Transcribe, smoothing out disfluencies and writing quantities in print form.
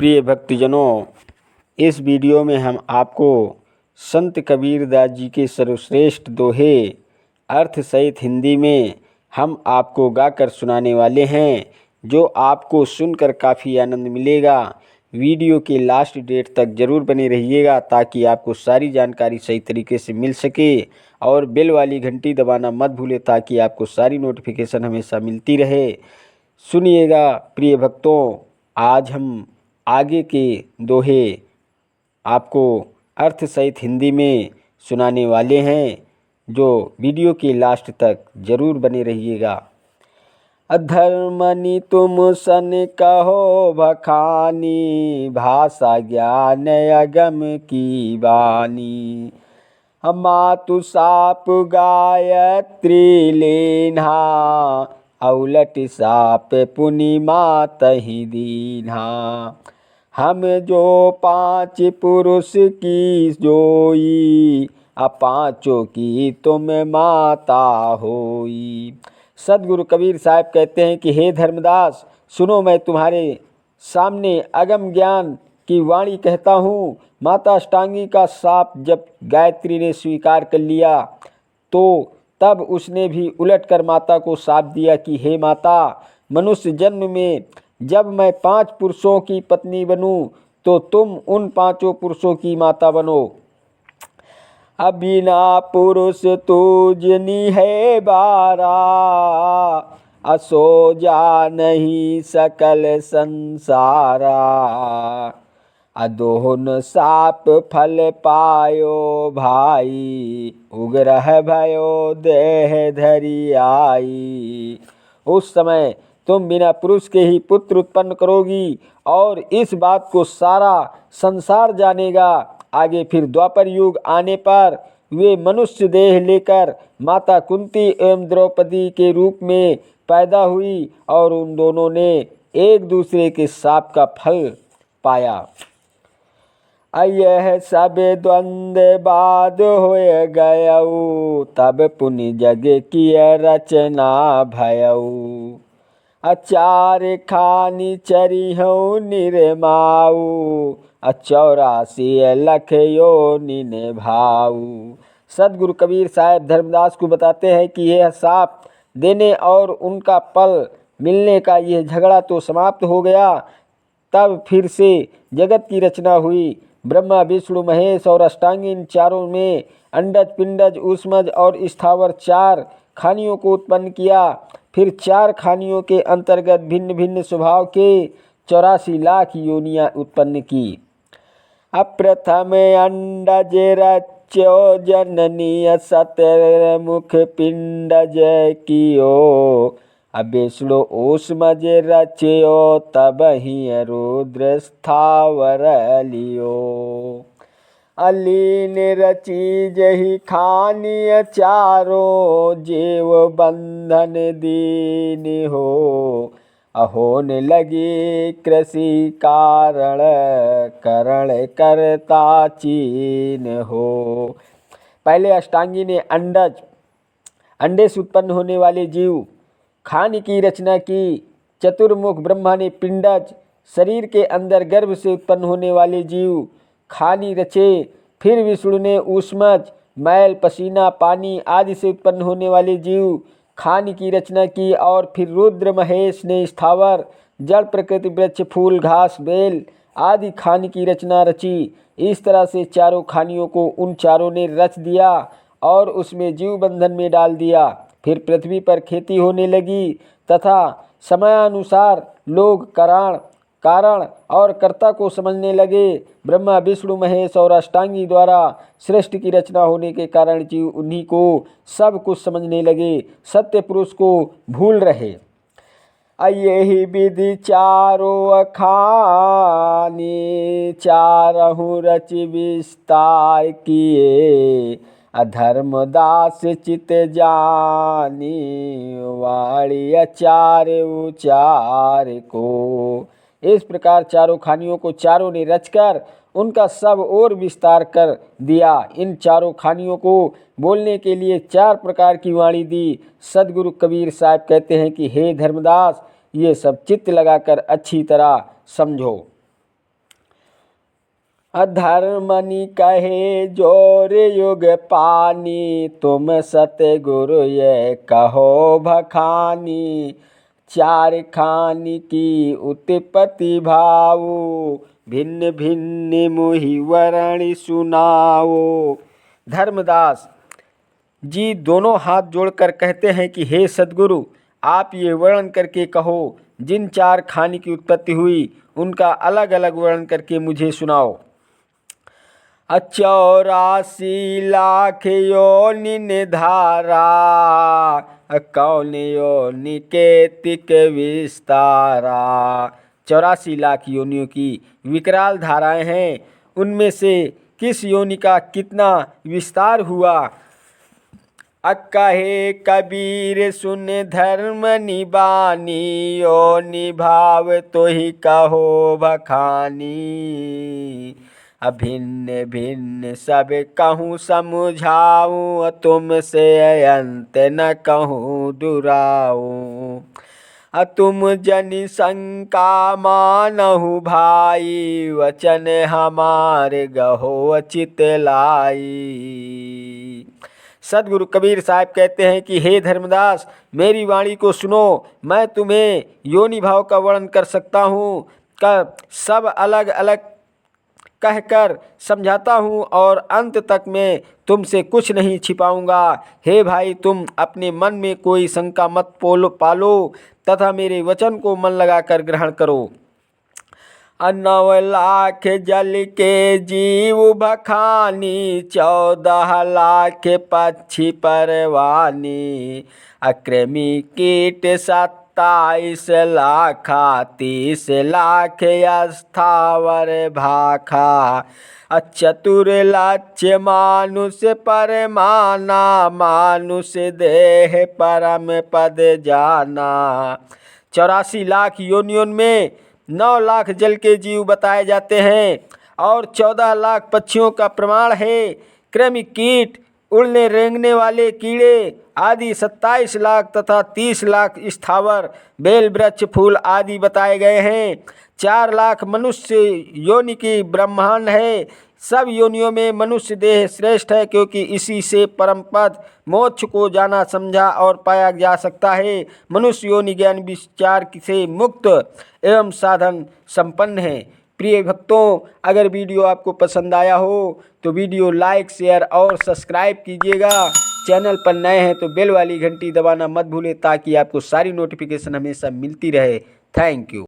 प्रिय भक्तजनों, इस वीडियो में हम आपको संत कबीरदास जी के सर्वश्रेष्ठ दोहे अर्थ सहित हिंदी में हम आपको गाकर सुनाने वाले हैं, जो आपको सुनकर काफ़ी आनंद मिलेगा। वीडियो के लास्ट डेट तक ज़रूर बने रहिएगा ताकि आपको सारी जानकारी सही तरीके से मिल सके, और बेल वाली घंटी दबाना मत भूलें ताकि आपको सारी नोटिफिकेशन हमेशा मिलती रहे। सुनिएगा प्रिय भक्तों, आज हम आगे के दोहे आपको अर्थ सहित हिंदी में सुनाने वाले हैं, जो वीडियो के लास्ट तक ज़रूर बने रहिएगा। अधर्मनि तुम सन कहो बखानी, भाषा ज्ञान अगम की बानी। मातु साप गायत्री लेन्हा, औलट साप पुनि मातहि दीन्हा। हम जो पाँच पुरुष की जोई, पाँचों की तुम माता होई। सदगुरु कबीर साहब कहते हैं कि हे धर्मदास, सुनो, मैं तुम्हारे सामने अगम ज्ञान की वाणी कहता हूँ। माता अष्टांगी का शाप जब गायत्री ने स्वीकार कर लिया तो तब उसने भी उलटकर माता को शाप दिया कि हे माता, मनुष्य जन्म में जब मैं 5 पुरुषों की पत्नी बनूं तो तुम उन 5 पुरुषों की माता बनो। अबिना पुरुष तुझनी है बारा, असो जा नहीं सकल संसारा। अदोहन साप फल पायो भाई, उग्रह भयो देह धरि आई। उस समय तुम बिना पुरुष के ही पुत्र उत्पन्न करोगी और इस बात को सारा संसार जानेगा। आगे फिर द्वापर युग आने पर वे मनुष्य देह लेकर माता कुंती एवं द्रौपदी के रूप में पैदा हुई और उन दोनों ने एक दूसरे के शाप का फल पाया। यह सब द्वंद्व बाद होय गयऊ, तब पुनि जग की रचना भयऊ। अचार खानी चरिहऊ निर्माऊ, 84 लख योनि निभाऊ। सदगुरु कबीर साहब धर्मदास को बताते हैं कि यह शाप देने और उनका फल मिलने का यह झगड़ा तो समाप्त हो गया। तब फिर से जगत की रचना हुई। ब्रह्मा विष्णु महेश और अष्टांगी, इन चारों में अंडज पिंडज ऊष्मज और स्थावर 4 खानियों को उत्पन्न किया। फिर 4 खानियों के अंतर्गत भिन्न भिन्न स्वभाव के 84 लाख योनियां उत्पन्न की। अप्रथम अंडज रच्यो जननी, सतमुख पिंडज कियो। विष्णु ऊष्मज रच्यो, तब ही रुद्र स्थावर लियो। अलीन रची जही खानी चारों, जीव बंधन दीन हो। अहोन लगी कृषि कारण, करण करता चीन हो। पहले अष्टांगी ने अंडे से उत्पन्न होने वाले जीव खानी की रचना की। चतुर्मुख ब्रह्मा ने पिंडज, शरीर के अंदर गर्भ से उत्पन्न होने वाले जीव खानी रचे। फिर विष्णु ने ऊष्मज, मैल पसीना पानी आदि से उत्पन्न होने वाले जीव खानी की रचना की। और फिर रुद्र महेश ने स्थावर, जड़ प्रकृति, वृक्ष, फूल, घास, बेल आदि खानी की रचना रची। इस तरह से चारों खानियों को उन चारों ने रच दिया और उसमें जीव बंधन में डाल दिया। फिर पृथ्वी पर खेती होने लगी तथा समयानुसार लोग कारण और कर्ता को समझने लगे। ब्रह्मा विष्णु महेश और अष्टांगी द्वारा सृष्टि की रचना होने के कारण जीव उन्हीं को सब कुछ समझने लगे, सत्य पुरुष को भूल रहे। यही विधि चारों खानी, चारहु रच विस्तार किए। अधर्मदास चित जानी, वाणी अचार उचार को। इस प्रकार चारों खानियों को चारों ने रचकर उनका सब और विस्तार कर दिया। इन चारों खानियों को बोलने के लिए 4 प्रकार की वाणी दी। सदगुरु कबीर साहब कहते हैं कि हे धर्मदास, ये सब चित्त लगाकर अच्छी तरह समझो। अधर्मनि कहे जोर युग पानी, तुम सतगुरु ये कहो बखानी। चार खानी की उत्पत्ति भाऊ, भिन्न भिन्न मुहि वर्ण सुनाओ। धर्मदास जी दोनों हाथ जोड़कर कहते हैं कि हे सद्गुरु, आप ये वर्णन करके कहो, जिन चार खानी की उत्पत्ति हुई उनका अलग अलग वर्णन करके मुझे सुनाओ। 84 लाख योनि निधारा, कौन योनि के तिक विस्तारा। 84 लाख योनियों की विकराल धाराएं हैं, उनमें से किस योनि का कितना विस्तार हुआ। कहे कबीर सुन धर्म निबानी, योनि भाव तो ही कहो बखानी। भिन्न भिन्न सब कहूँ समझाऊँ, तुमसे अंत न कहूँ दुराऊँ। तुम जन शंका मानहु भाई, वचन हमारे गहो चित लाई। सदगुरु कबीर साहब कहते हैं कि हे धर्मदास, मेरी वाणी को सुनो, मैं तुम्हें योनि भाव का वर्णन कर सकता हूँ, का सब अलग अलग कहकर समझाता हूँ और अंत तक मैं तुमसे कुछ नहीं छिपाऊंगा। हे भाई, तुम अपने मन में कोई शंका मत पालो तथा मेरे वचन को मन लगाकर ग्रहण करो। 9 लाख जल के जीव बखानी, 14 लाख पक्षी परवानी। कृमि कीट 27 लाख, 30 लाख स्थावर भाखा। चतुर लाच मानुष परमाना, मानुष देह परम पद जाना। 84 लाख योनियों में 9 लाख जल के जीव बताए जाते हैं और 14 लाख पक्षियों का प्रमाण है। कृमि कीट, उड़ने रेंगने वाले कीड़े आदि 27 लाख तथा 30 लाख स्थावर बेल वृक्ष फूल आदि बताए गए हैं। 4 लाख मनुष्य योनि की ब्रह्मांड है। सब योनियों में मनुष्य देह श्रेष्ठ है, क्योंकि इसी से परम पद मोक्ष को जाना समझा और पाया जा सकता है। मनुष्य योनि ज्ञान विचार से मुक्त एवं साधन संपन्न है। प्रिय भक्तों, अगर वीडियो आपको पसंद आया हो तो वीडियो लाइक, शेयर और सब्सक्राइब कीजिएगा। चैनल पर नए हैं तो बेल वाली घंटी दबाना मत भूलें, ताकि आपको सारी नोटिफिकेशन हमेशा मिलती रहे। Thank you.